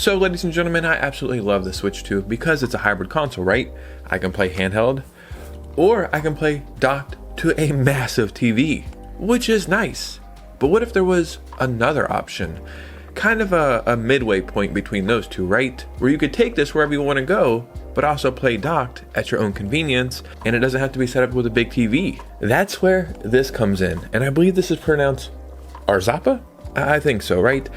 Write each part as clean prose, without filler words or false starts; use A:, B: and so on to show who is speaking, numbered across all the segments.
A: So ladies and gentlemen, I absolutely love the Switch 2 because it's a hybrid console, right? I can play handheld or I can play docked to a massive TV, which is nice. But what if there was another option? Kind of a midway point between those two, right? Where you could take this wherever you want to go, but also play docked at your own convenience, and it doesn't have to be set up with a big TV. That's where this comes in, and I believe this is pronounced Arzopa? I think so, right?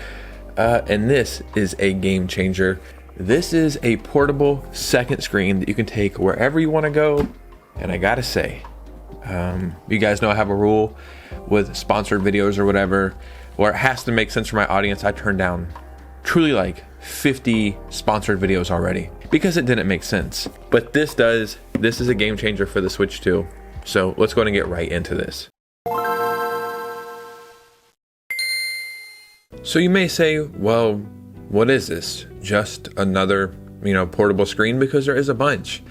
A: And this is a game changer. This is a portable second screen that you can take wherever you want to go, and I gotta say, you guys know I have a rule with sponsored videos or whatever, where it has to make sense for my audience. I turned down truly like 50 sponsored videos already because it didn't make sense. But this does. This is a game changer for the Switch 2. So let's go ahead and get right into this. So you may say, well, what is this? Just another, portable screen? Because there is a bunch.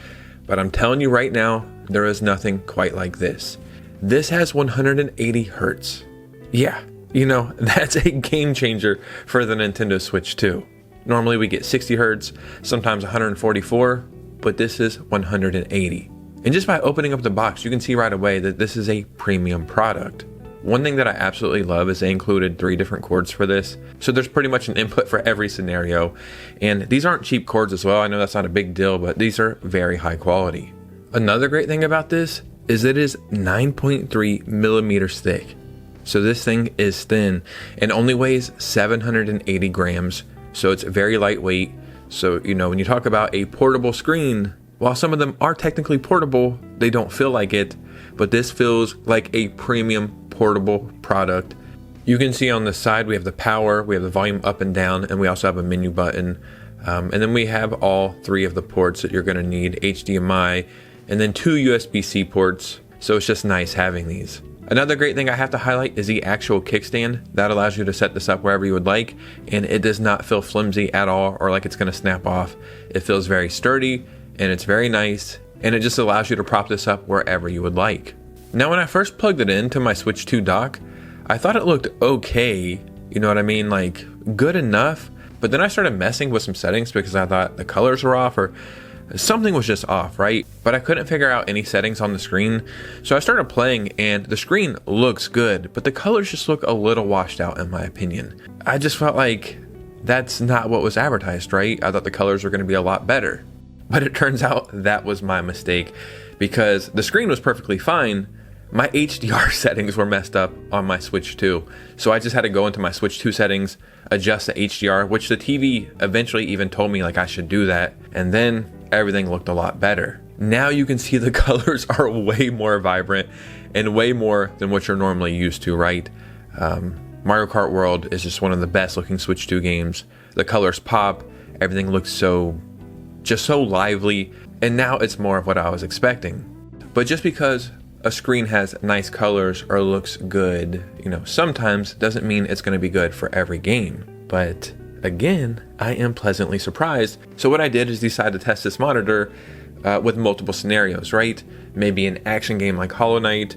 A: But I'm telling you right now, there is nothing quite like this. This has 180 hertz. Yeah. That's a game changer for the Nintendo Switch 2. Normally we get 60 hertz, sometimes 144, but this is 180. And just by opening up the box, you can see right away that this is a premium product. One thing that I absolutely love is they included 3 different cords for this. So there's pretty much an input for every scenario. And these aren't cheap cords as well. I know that's not a big deal, but these are very high quality. Another great thing about this is it is 9.3 millimeters thick. So this thing is thin and only weighs 780 grams. So it's very lightweight. So, when you talk about a portable screen, while some of them are technically portable, they don't feel like it, but this feels like a premium portable product. You can see on the side, we have the power, we have the volume up and down, and we also have a menu button. And then we have all 3 of the ports that you're gonna need, HDMI, and then 2 USB-C ports. So it's just nice having these. Another great thing I have to highlight is the actual kickstand. That allows you to set this up wherever you would like, and it does not feel flimsy at all or like it's gonna snap off. It feels very sturdy, and it's very nice, and it just allows you to prop this up wherever you would like. Now, when I first plugged it into my Switch 2 dock, I thought it looked okay, you know what I mean, like good enough, but then I started messing with some settings because I thought the colors were off or something was just off, right? But I couldn't figure out any settings on the screen. So I started playing and the screen looks good, but the colors just look a little washed out in my opinion. I just felt like that's not what was advertised, right? I thought the colors were gonna be a lot better. But it turns out that was my mistake because the screen was perfectly fine. My HDR settings were messed up on my Switch 2. So I just had to go into my Switch 2 settings, adjust the HDR, which the TV eventually even told me like I should do that. And then everything looked a lot better. Now you can see the colors are way more vibrant and way more than what you're normally used to, right? Mario Kart World is just one of the best looking Switch 2 games. The colors pop, everything looks just so lively, and now it's more of what I was expecting. But just because a screen has nice colors or looks good, sometimes doesn't mean it's going to be good for every game. But again, I am pleasantly surprised. So what I did is decide to test this monitor with multiple scenarios, right? Maybe an action game like Hollow Knight,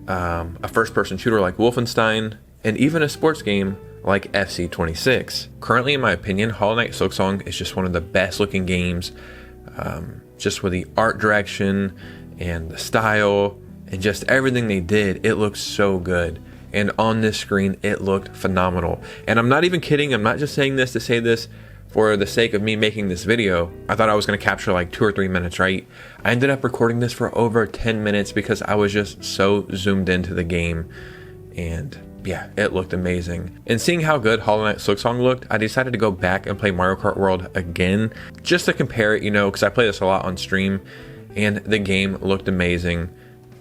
A: a first-person shooter like Wolfenstein, and even a sports game like FC26. Currently, in my opinion, Hollow Knight Silksong is just one of the best looking games, just with the art direction and the style and just everything they did. It looks so good. And on this screen, it looked phenomenal. And I'm not even kidding. I'm not just saying this to say this for the sake of me making this video. I thought I was gonna capture like 2 or 3 minutes, right? I ended up recording this for over 10 minutes because I was just so zoomed into the game. And yeah, it looked amazing. And seeing how good Hollow Knight Silksong looked, I decided to go back and play Mario Kart World again, just to compare it, because I play this a lot on stream, and the game looked amazing.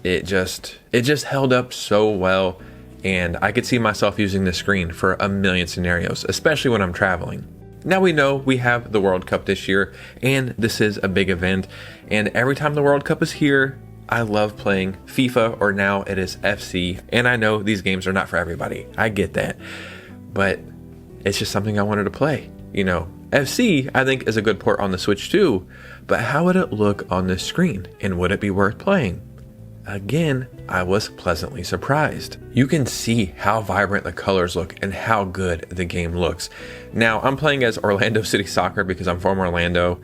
A: It just held up so well, and I could see myself using this screen for a million scenarios, especially when I'm traveling. Now we know we have the World Cup this year, and this is a big event, and every time the World Cup is here, I love playing FIFA, or now it is FC, and I know these games are not for everybody. I get that, but it's just something I wanted to play. FC, I think, is a good port on the Switch too, but how would it look on this screen, and would it be worth playing? again, I was pleasantly surprised. You can see how vibrant the colors look and how good the game looks. Now, I'm playing as Orlando City Soccer because I'm from Orlando.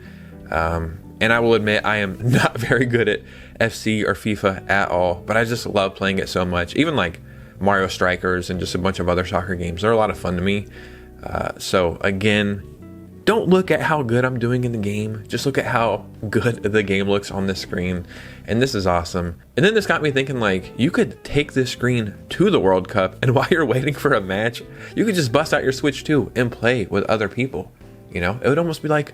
A: And I will admit I am not very good at FC or FIFA at all, but I just love playing it so much. Even like Mario Strikers and just a bunch of other soccer games, they're a lot of fun to me. So again, don't look at how good I'm doing in the game. Just look at how good the game looks on this screen. And this is awesome. And then this got me thinking, like, you could take this screen to the World Cup, and while you're waiting for a match, you could just bust out your Switch 2 and play with other people. You know, it would almost be like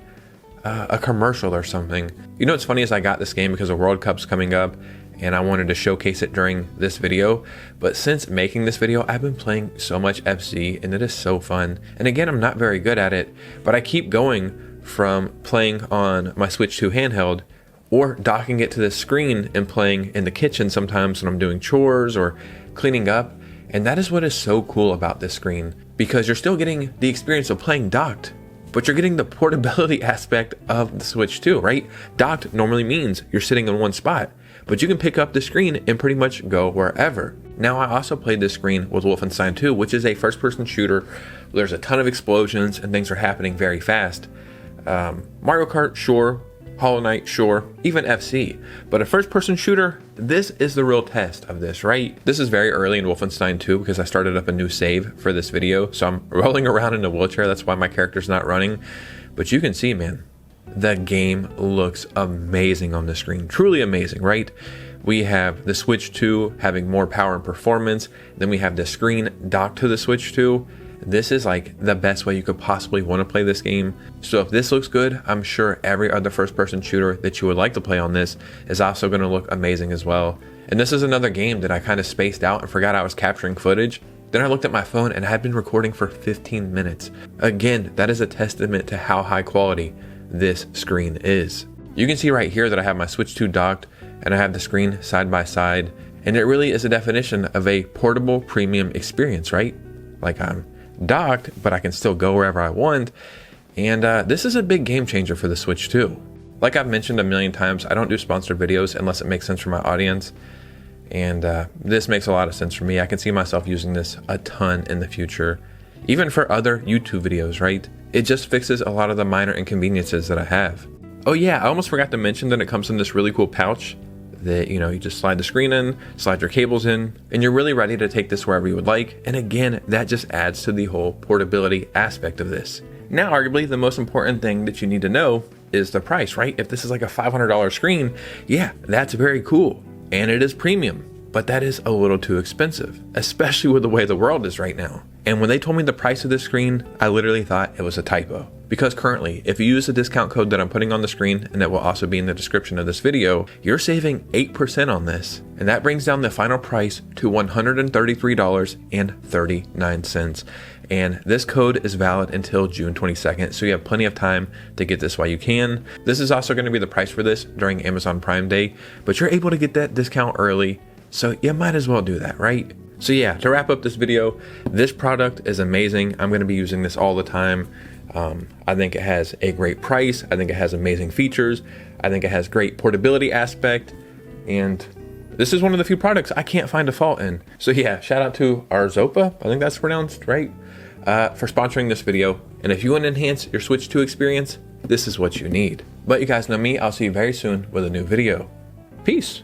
A: a commercial or something. You know what's funny is I got this game because the World Cup's coming up and I wanted to showcase it during this video. But since making this video, I've been playing so much FC and it is so fun. And again, I'm not very good at it, but I keep going from playing on my Switch 2 handheld or docking it to the screen and playing in the kitchen sometimes when I'm doing chores or cleaning up. And that is what is so cool about this screen, because you're still getting the experience of playing docked, but you're getting the portability aspect of the Switch 2, right? Docked normally means you're sitting in one spot, but you can pick up the screen and pretty much go wherever. Now, I also played this screen with Wolfenstein 2, which is a first-person shooter. There's a ton of explosions and things are happening very fast. Mario Kart, sure. Hollow Knight, sure. Even FC. But a first-person shooter, this is the real test of this, right? This is very early in Wolfenstein 2 because I started up a new save for this video, so I'm rolling around in a wheelchair. That's why my character's not running. But you can see, man, the game looks amazing on the screen. Truly amazing, right? We have the Switch 2 having more power and performance. Then we have the screen docked to the Switch 2. This is like the best way you could possibly want to play this game. So if this looks good, I'm sure every other first-person shooter that you would like to play on this is also going to look amazing as well. And this is another game that I kind of spaced out and forgot I was capturing footage. Then I looked at my phone and I had been recording for 15 minutes. Again, that is a testament to how high quality this screen is. You can see right here that I have my Switch 2 docked and I have the screen side by side, and it really is a definition of a portable premium experience, right? Like, I'm docked, but I can still go wherever I want, and this is a big game changer for the Switch 2. Like I've mentioned a million times, I don't do sponsored videos unless it makes sense for my audience, and this makes a lot of sense for me. I can see myself using this a ton in the future, even for other YouTube videos, right? It just fixes a lot of the minor inconveniences that I have. Oh yeah, I almost forgot to mention that it comes in this really cool pouch that, you know, you just slide the screen in, slide your cables in, and you're really ready to take this wherever you would like. And again, that just adds to the whole portability aspect of this. Now, arguably, the most important thing that you need to know is the price, right? If this is like a $500 screen, yeah, that's very cool. And it is premium, but that is a little too expensive, especially with the way the world is right now. And when they told me the price of this screen, I literally thought it was a typo. Because currently, if you use the discount code that I'm putting on the screen, and that will also be in the description of this video, you're saving 8% on this. And that brings down the final price to $133.39. And this code is valid until June 22nd, so you have plenty of time to get this while you can. This is also going to be the price for this during Amazon Prime Day, but you're able to get that discount early, so you might as well do that, right? So yeah, to wrap up this video, this product is amazing. I'm going to be using this all the time. I think it has a great price. I think it has amazing features. I think it has great portability aspect. And this is one of the few products I can't find a fault in. So yeah, shout out to Arzopa, I think that's pronounced right, for sponsoring this video. And if you want to enhance your Switch 2 experience, this is what you need. But you guys know me, I'll see you very soon with a new video. Peace.